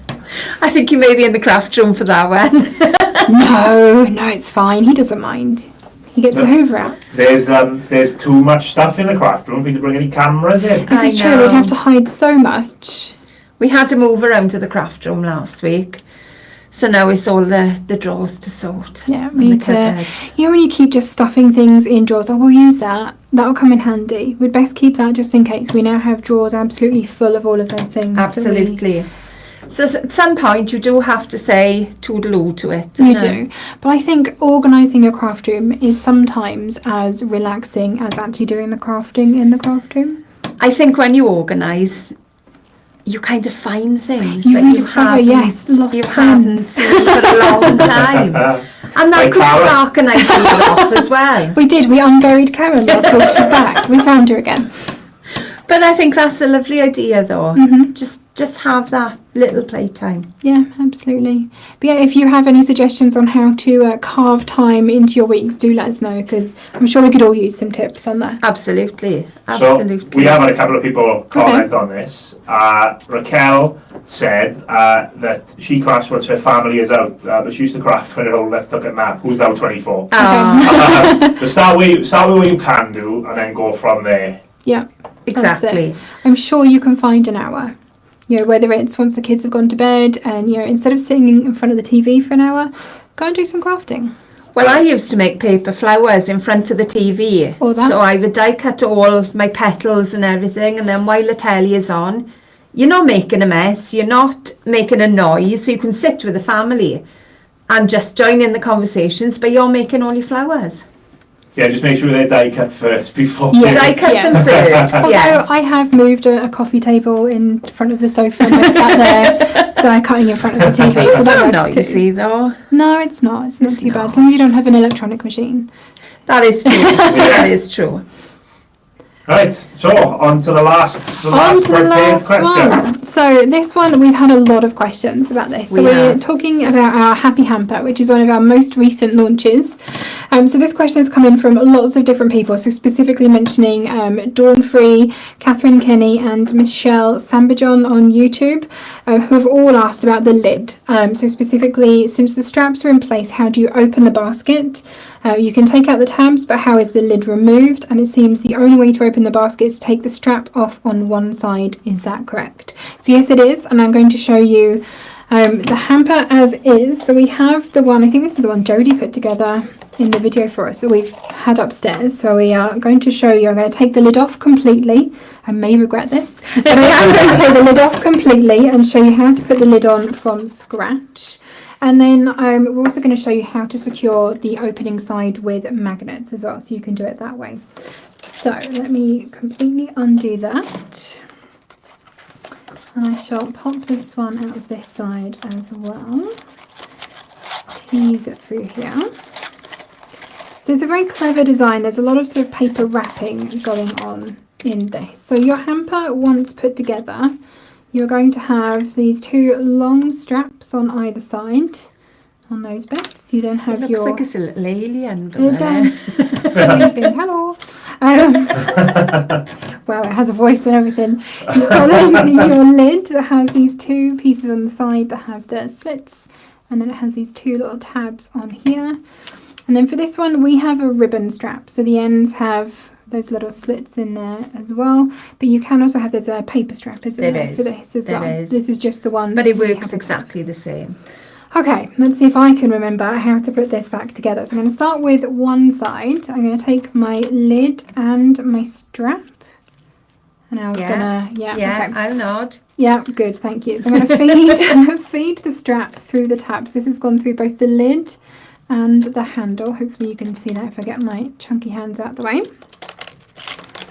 Speaker 1: I think you may be in the craft room for that one.
Speaker 2: No, it's fine. He doesn't mind. He gets the Hoover out.
Speaker 3: There's too much stuff in the craft room for you to bring any cameras in.
Speaker 2: This is true. We'd have to hide so much.
Speaker 1: We had to move around to the craft room last week. So now it's all the drawers to sort.
Speaker 2: Yeah, me too. You know when you keep just stuffing things in drawers, we'll use that. That'll come in handy. We'd best keep that just in case. We now have drawers absolutely full of all of those things.
Speaker 1: Absolutely. So at some point you do have to say toodaloo to it.
Speaker 2: You do. But I think organising your craft room is sometimes as relaxing as actually doing the crafting in the craft room.
Speaker 1: I think when you organise, you kind of find things
Speaker 2: you rediscover, lost friends
Speaker 1: seen for a long time. And that could spark an idea off as well.
Speaker 2: We did. We unburied Karen last week. She's back. We found her again.
Speaker 1: But I think that's a lovely idea though. Just have that little playtime.
Speaker 2: Yeah, absolutely. But yeah, if you have any suggestions on how to carve time into your weeks, do let us know because I'm sure we could all use some tips on that.
Speaker 1: Absolutely.
Speaker 3: So we have had a couple of people comment on this. Raquel said that she crafts once her family is out, but she used to craft when her oldest took a nap, who's now 24. But start with what you can do and then go from there.
Speaker 2: Yeah,
Speaker 1: exactly.
Speaker 2: I'm sure you can find an hour. You know, whether it's once the kids have gone to bed and, you know, instead of sitting in front of the TV for an hour, go and do some crafting.
Speaker 1: Well, I used to make paper flowers in front of the TV. So I would die cut all my petals and everything, and then while the telly is on, you're not making a mess, you're not making a noise, so you can sit with the family and just join in the conversations, but you're making all your flowers.
Speaker 3: Yeah, just make sure they're die cut first before.
Speaker 1: Yeah, die cut them first.
Speaker 2: Although I have moved a coffee table in front of the sofa and I sat there die cutting in front of the TV.
Speaker 1: It's not noisy though.
Speaker 2: No, it's not. It's not too bad. As long as you don't have an electronic machine.
Speaker 1: That is true. That is true.
Speaker 3: Right, So, on to the last question.
Speaker 2: one. So this one, we've had a lot of questions about this. So we're talking about our Happy Hamper, which is one of our most recent launches. So this question has come in from lots of different people. So specifically mentioning Dawn Free, Catherine, Kenny and Michelle Sambajon on YouTube, who have all asked about the lid. So specifically, since the straps are in place, how do you open the basket? You can take out the tabs, but how is the lid removed? And it seems the only way to open the basket is to take the strap off on one side. Is that correct? So yes, it is. And I'm going to show you the hamper as is. So we have the one, I think this is the one Jodie put together in the video for us that we've had upstairs. So we are going to show you, I'm going to take the lid off completely. I may regret this, but I am going to take the lid off completely and show you how to put the lid on from scratch. And then we're also going to show you how to secure the opening side with magnets as well, so you can do it that way. So let me completely undo that. And I shall pop this one out of this side as well. Tease it through here. So it's a very clever design. There's a lot of sort of paper wrapping going on in this. So your hamper, once put together, you're going to have these two long straps on either side on those bits. You then have
Speaker 1: looks like it's a little alien.
Speaker 2: It does. Hello. Wow, it has a voice and everything. You've got your lid that has these two pieces on the side that have the slits, and then it has these two little tabs on here. And then for this one, we have a ribbon strap. So the ends have those little slits in there as well, but you can also have, there's a paper strap, isn't there, for this as well. This is just the one,
Speaker 1: but it works exactly the same.
Speaker 2: Okay, let's see if I can remember how to put this back together. So I'm going to start with one side. I'm going to take my lid and my strap, and I was gonna okay.
Speaker 1: I'll nod.
Speaker 2: Yeah, good, thank you. So I'm going to feed the strap through the tabs. This has gone through both the lid and the handle. Hopefully you can see that if I get my chunky hands out the way.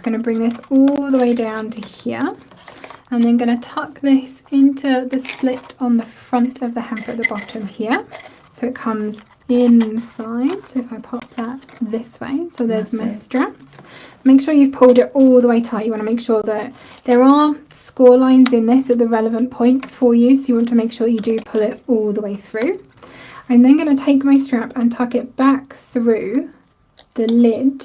Speaker 2: Going to bring this all the way down to here, and then going to tuck this into the slit on the front of the hamper at the bottom here, so it comes inside. So if I pop that this way, so there's my strap. Make sure you've pulled it all the way tight. You want to make sure that there are score lines in this at the relevant points for you, so you want to make sure you do pull it all the way through. I'm then going to take my strap and tuck it back through the lid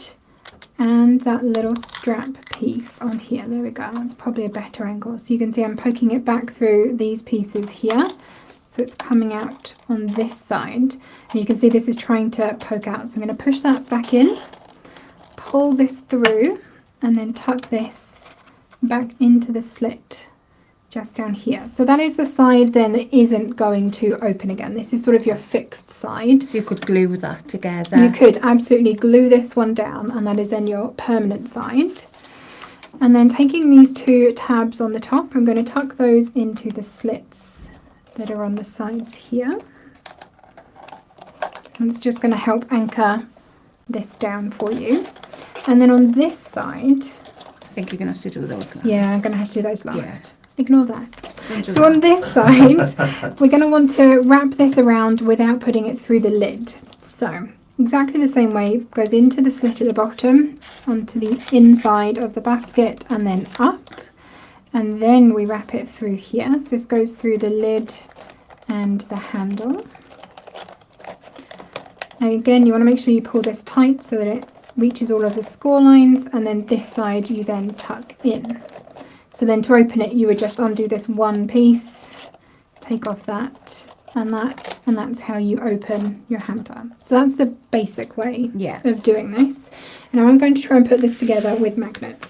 Speaker 2: and that little strap piece on here. There we go. That's probably a better angle. So you can see I'm poking it back through these pieces here. So it's coming out on this side. And you can see this is trying to poke out. So I'm going to push that back in, pull this through, and then tuck this back into the slit just down here. So that is the side then that isn't going to open again. This is sort of your fixed side.
Speaker 1: So you could glue that together.
Speaker 2: You could absolutely glue this one down, and that is then your permanent side. And then taking these two tabs on the top, I'm going to tuck those into the slits that are on the sides here. And it's just going to help anchor this down for you. And then on this side,
Speaker 1: I think you're going to have to do those last.
Speaker 2: Yeah, I'm going to have to do those last. Yeah. Ignore that. So on this side, we're going to want to wrap this around without putting it through the lid. So exactly the same way, it goes into the slit at the bottom, onto the inside of the basket, and then up. And then we wrap it through here. So this goes through the lid and the handle. And again, you want to make sure you pull this tight so that it reaches all of the score lines, and then this side you then tuck in. So then to open it, you would just undo this one piece, take off that, and that's how you open your hamper. So that's the basic way of doing this. And I'm going to try and put this together with magnets,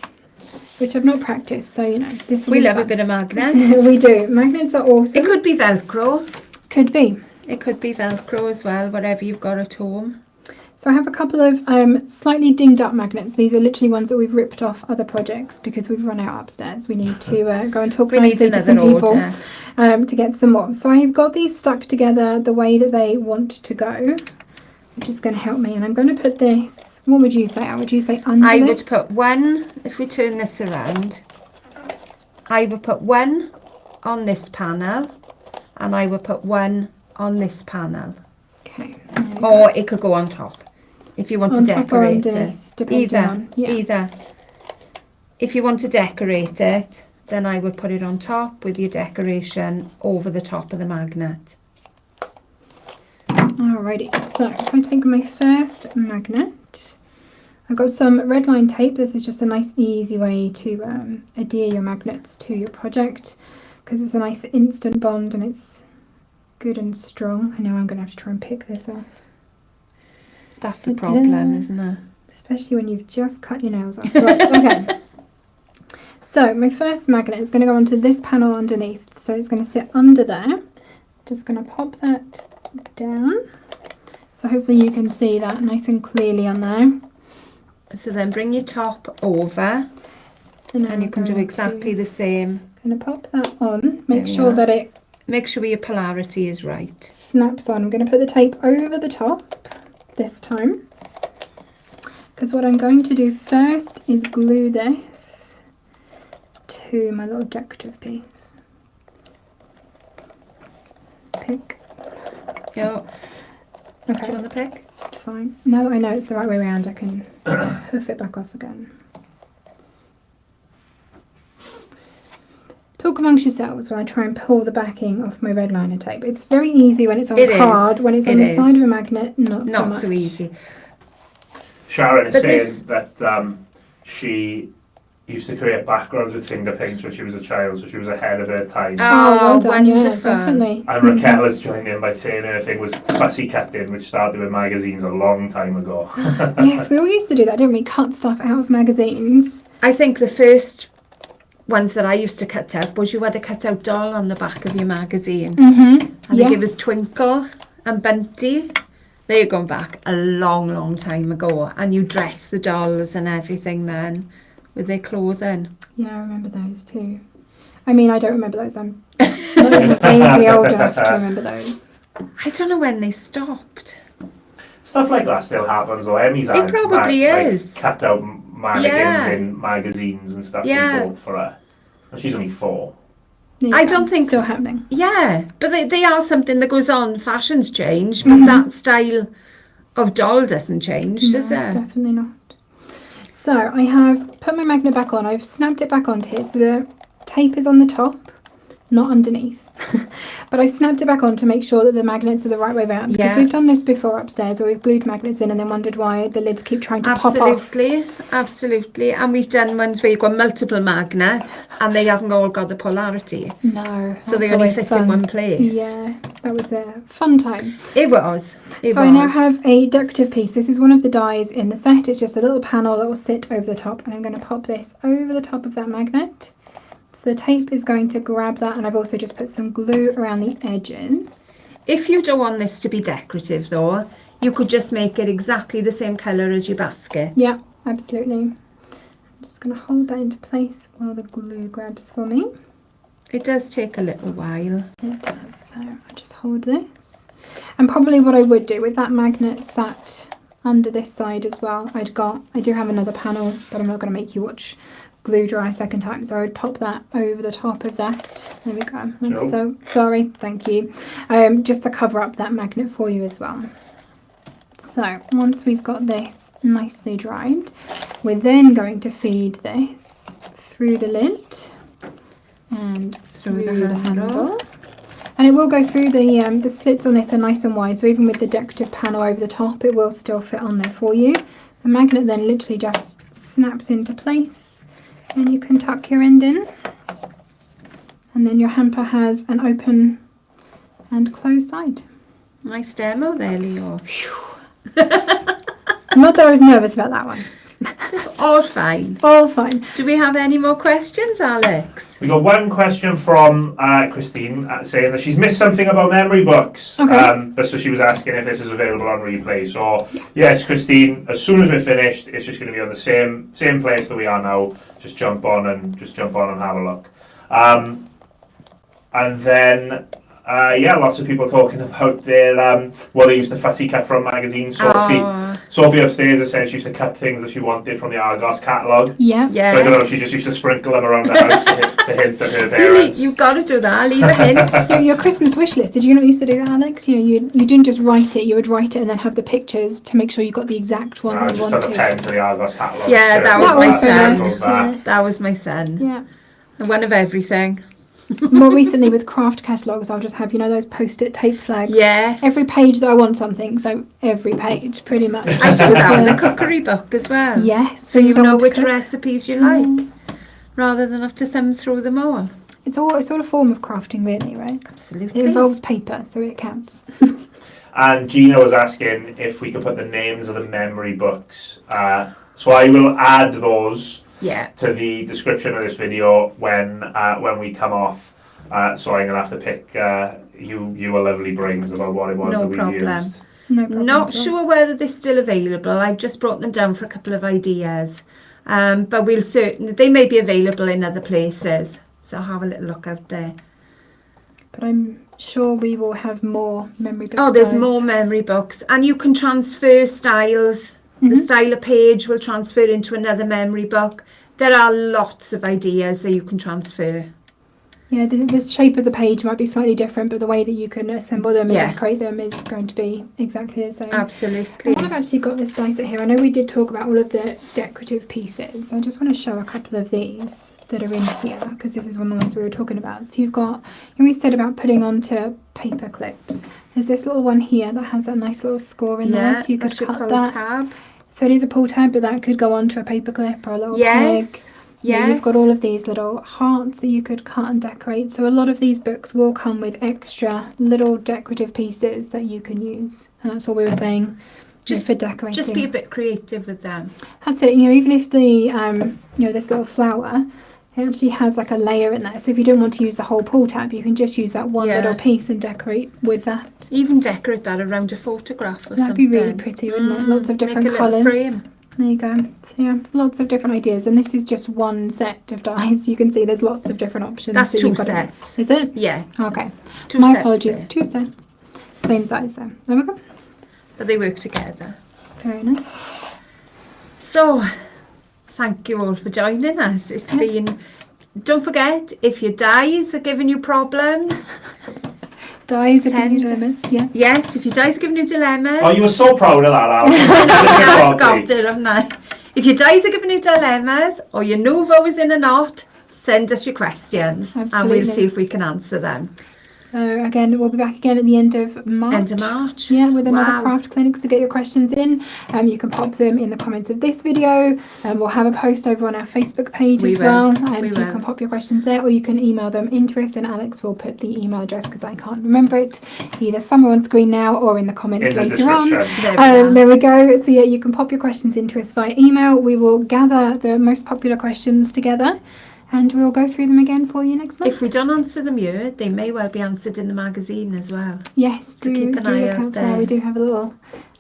Speaker 2: which I've not practiced, so you know, this will
Speaker 1: We
Speaker 2: be
Speaker 1: love
Speaker 2: fun.
Speaker 1: a bit of magnets.
Speaker 2: We do. Magnets are awesome.
Speaker 1: It could be Velcro.
Speaker 2: Could be.
Speaker 1: It could be Velcro as well, whatever you've got at home.
Speaker 2: So I have a couple of slightly dinged up magnets. These are literally ones that we've ripped off other projects because we've run out upstairs. We need to go and talk nicely to some people to get some more. So I've got these stuck together the way that they want to go, which is going to help me. And I'm going to put this, what would you say? Would you say under
Speaker 1: I
Speaker 2: this?
Speaker 1: would put one, if we turn this around, I would put one on this panel, and I would put one on this panel.
Speaker 2: Okay.
Speaker 1: Or it could go on top if you want to decorate it.
Speaker 2: Either.
Speaker 1: Either. if you want to decorate it, then I would put it on top with your decoration over the top of the magnet.
Speaker 2: Alrighty, so if I take my first magnet, I've got some red line tape. This is just a nice easy way to adhere your magnets to your project, because it's a nice instant bond and it's good and strong. I know I'm going to have to try and pick this off.
Speaker 1: That's the problem, isn't it?
Speaker 2: Especially when you've just cut your nails off. Right, okay. So my first magnet is going to go onto this panel underneath. So it's going to sit under there. Just going to pop that down. So hopefully you can see that nice and clearly on there.
Speaker 1: So then bring your top over and you can do exactly the same.
Speaker 2: I'm going to pop that on. Make sure that it...
Speaker 1: Make sure your polarity is right.
Speaker 2: Snaps on. I'm going to put the tape over the top this time. Because what I'm going to do first is glue this to my little decorative piece. Pick.
Speaker 1: Yo.
Speaker 2: Okay.
Speaker 1: Do you want the pick?
Speaker 2: It's fine. Now that I know it's the right way around, I can hoof it back off again. Talk amongst yourselves while I try and pull the backing off my red liner tape. It's very easy when it's on card. When it's on the side of a magnet, not so much.
Speaker 1: Not so easy.
Speaker 3: Sharon is saying that she used to create backgrounds with finger paints when she was a child, so she was ahead of her time.
Speaker 2: Oh, well done,
Speaker 1: wonderful.
Speaker 2: yeah, definitely.
Speaker 3: And Raquel has joined in by saying her thing was fussy cutting, which started with magazines a long time ago.
Speaker 2: Yes, we all used to do that, didn't we? Cut stuff out of magazines.
Speaker 1: I think the first ones that I used to cut out was you had a cut out doll on the back of your magazine.
Speaker 2: Mm-hmm.
Speaker 1: And they give us Twinkle and Bunty. They're going back a long, long time ago. And you dress the dolls and everything then with their clothing.
Speaker 2: Yeah, I remember those too. I mean, I don't remember those. I'm not even vaguely old enough to remember those.
Speaker 1: I don't know when they stopped.
Speaker 3: Stuff like that still happens, though. Emmy's had
Speaker 1: probably is.
Speaker 3: Like, cut out mannequins in magazines and stuff we bought for her. And she's only 4.
Speaker 2: I don't think still happening.
Speaker 1: Yeah, but they are something that goes on. Fashions change, but that style of doll doesn't change, does it?
Speaker 2: Definitely not. So I have put my magnet back on. I've snapped it back onto here, so the tape is on the top, not underneath. But I've snapped it back on to make sure that the magnets are the right way around. Because we've done this before upstairs, where we've glued magnets in and then wondered why the lids keep trying to pop off.
Speaker 1: Absolutely. And we've done ones where you've got multiple magnets and they haven't all got the polarity.
Speaker 2: No.
Speaker 1: So they only fit in one place.
Speaker 2: Yeah, that was a fun time.
Speaker 1: It was.
Speaker 2: I now have a decorative piece. This is one of the dies in the set. It's just a little panel that will sit over the top, and I'm going to pop this over the top of that magnet. So the tape is going to grab that, and I've also just put some glue around the edges.
Speaker 1: If you don't want this to be decorative though, you could just make it exactly the same colour as your basket.
Speaker 2: Yeah, absolutely. I'm just going to hold that into place while the glue grabs for me.
Speaker 1: It does take a little while.
Speaker 2: It does. So I just hold this. And probably what I would do with that magnet sat under this side as well, I do have another panel, but I'm not going to make you watch glue dry a second time, so I would pop that over the top of that. There we go. So sorry, thank you. Just to cover up that magnet for you as well. So once we've got this nicely dried, we're then going to feed this through the lid and through the handle. And it will go through the slits on this are nice and wide, so even with the decorative panel over the top, it will still fit on there for you. The magnet then literally just snaps into place, and you can tuck your end in. And then your hamper has an open and closed side.
Speaker 1: Nice demo there, Leo.
Speaker 2: Not that I was nervous about that one.
Speaker 1: All fine.
Speaker 2: All fine.
Speaker 1: Do we have any more questions, Alex?
Speaker 3: We got one question from Christine saying that she's missed something about memory books.
Speaker 2: Okay.
Speaker 3: But so she was asking if this is available on replay. So yes, Christine, as soon as we're finished, it's just going to be on the same place that we are now. Just jump on and have a look. And then yeah, lots of people talking about their what they used to fussy cut from magazines. Sophie upstairs has said she used to cut things that she wanted from the Argos catalogue.
Speaker 2: Yeah.
Speaker 1: Yes.
Speaker 3: So I don't know if she just used to sprinkle them around the house to hint at her parents.
Speaker 1: You've got to do that. Leave a hint.
Speaker 2: Your Christmas wish list. Did you not used to do that, Alex? You know, you didn't just write it. You would write it and then have the pictures to make sure you got the exact one
Speaker 3: I
Speaker 2: you
Speaker 3: just
Speaker 2: wanted.
Speaker 3: took a pen to the Argos catalogue.
Speaker 1: Yeah, that was my son.
Speaker 2: Yeah.
Speaker 1: That was my son.
Speaker 2: Yeah.
Speaker 1: One of everything.
Speaker 2: More recently with craft catalogues, I'll just have, you know, those post-it tape flags.
Speaker 1: Yes.
Speaker 2: Every page that I want something, so every page, pretty much.
Speaker 1: I do that in the cookery book as well.
Speaker 2: Yes.
Speaker 1: So you know which
Speaker 2: cook.
Speaker 1: recipes you like, rather than have to thumb through them all.
Speaker 2: It's all a form of crafting, really, right?
Speaker 1: Absolutely.
Speaker 2: It involves paper, so it counts.
Speaker 3: And Gina was asking if we could put the names of the memory books. So I will add those to the description of this video when we come off. So I'm gonna have to pick you a lovely brains about what it was that we've used.
Speaker 2: No problem.
Speaker 1: Not sure whether they're still available. I've just brought them down for a couple of ideas. But they may be available in other places. So have a little look out there.
Speaker 2: But I'm sure we will have more memory books.
Speaker 1: Oh, there's more memory books. And you can transfer styles. The style of page will transfer into another memory book. There are lots of ideas that you can transfer.
Speaker 2: Yeah, the shape of the page might be slightly different, but the way that you can assemble them and decorate them is going to be exactly the same.
Speaker 1: Absolutely.
Speaker 2: And I've actually got this die set here. I know we did talk about all of the decorative pieces. I just want to show a couple of these that are in here, because this is one of the ones we were talking about. So you've got, and we said about putting onto paper clips. There's this little one here that has that nice little score in there, so you could cut that.
Speaker 1: Tab.
Speaker 2: So it is a pull tab, but that could go onto a paper clip or a little peg. Yeah, you've got all of these little hearts that you could cut and decorate. So a lot of these books will come with extra little decorative pieces that you can use. And that's what we were saying, just for decorating.
Speaker 1: Just be a bit creative with them.
Speaker 2: That's it. You know, even if the you know, this little flower, it actually has like a layer in there. So if you don't want to use the whole pull tab, you can just use that one little piece and decorate with that.
Speaker 1: Even decorate that around a photograph or something.
Speaker 2: That'd be really pretty, wouldn't it? Lots of different colours.
Speaker 1: Frame.
Speaker 2: There you go. So yeah, lots of different ideas, and this is just one set of dies. You can see there's lots of different options.
Speaker 1: That's two sets.
Speaker 2: Is it?
Speaker 1: Yeah.
Speaker 2: Okay.
Speaker 1: Two
Speaker 2: My
Speaker 1: sets
Speaker 2: apologies.
Speaker 1: there.
Speaker 2: 2 sets. Same size though. There we go.
Speaker 1: But they work together.
Speaker 2: Very nice.
Speaker 1: So, thank you all for joining us. It's been. Don't forget, if your dies are giving you problems.
Speaker 2: Dies are giving you dilemmas. Yeah.
Speaker 1: Yes, if your dies are giving you dilemmas.
Speaker 3: Oh, you were so proud of that, Alison.
Speaker 1: I've got it, haven't I? If your dies are giving you dilemmas or your nouveau is in a knot, send us your questions.
Speaker 2: Absolutely.
Speaker 1: And we'll see if we can answer them.
Speaker 2: So again, we'll be back again at the end of March.
Speaker 1: End of March.
Speaker 2: Yeah, with another craft clinic. So get your questions in. You can pop them in the comments of this video. We'll have a post over on our Facebook page as well. So you can pop your questions there, or you can email them into us, and Alex will put the email address, because I can't remember it, either somewhere on screen now or in the comments later on. There we go. So yeah, you can pop your questions into us via email. We will gather the most popular questions together, and we'll go through them again for you next month.
Speaker 1: If we don't answer them here, they may well be answered in the magazine as well.
Speaker 2: Yes,
Speaker 1: so keep an eye out there.
Speaker 2: We do have a little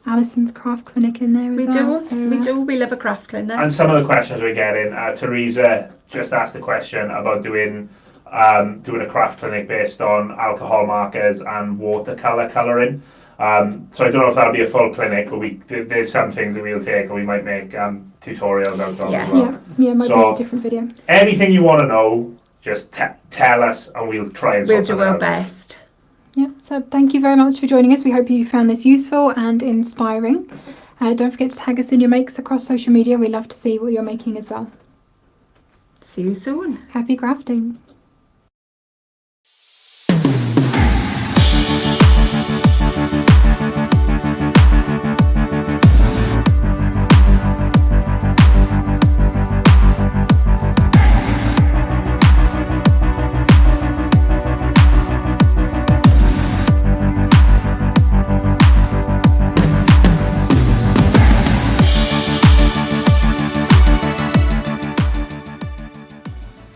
Speaker 2: Alison's craft clinic in there as well.
Speaker 1: We do. We love a craft clinic.
Speaker 3: And some of the questions we're getting, Teresa just asked the question about doing a craft clinic based on alcohol markers and watercolour colouring. So I don't know if that'll be a full clinic, but there's some things that we'll take and we might make tutorials out of as well.
Speaker 2: Yeah, it might be a different video.
Speaker 3: Anything you want to know, just tell us and we'll try and sort it out.
Speaker 1: We'll do our best.
Speaker 2: Yeah, so thank you very much for joining us. We hope you found this useful and inspiring. Don't forget to tag us in your makes across social media. We love to see what you're making as well.
Speaker 1: See you soon.
Speaker 2: Happy crafting.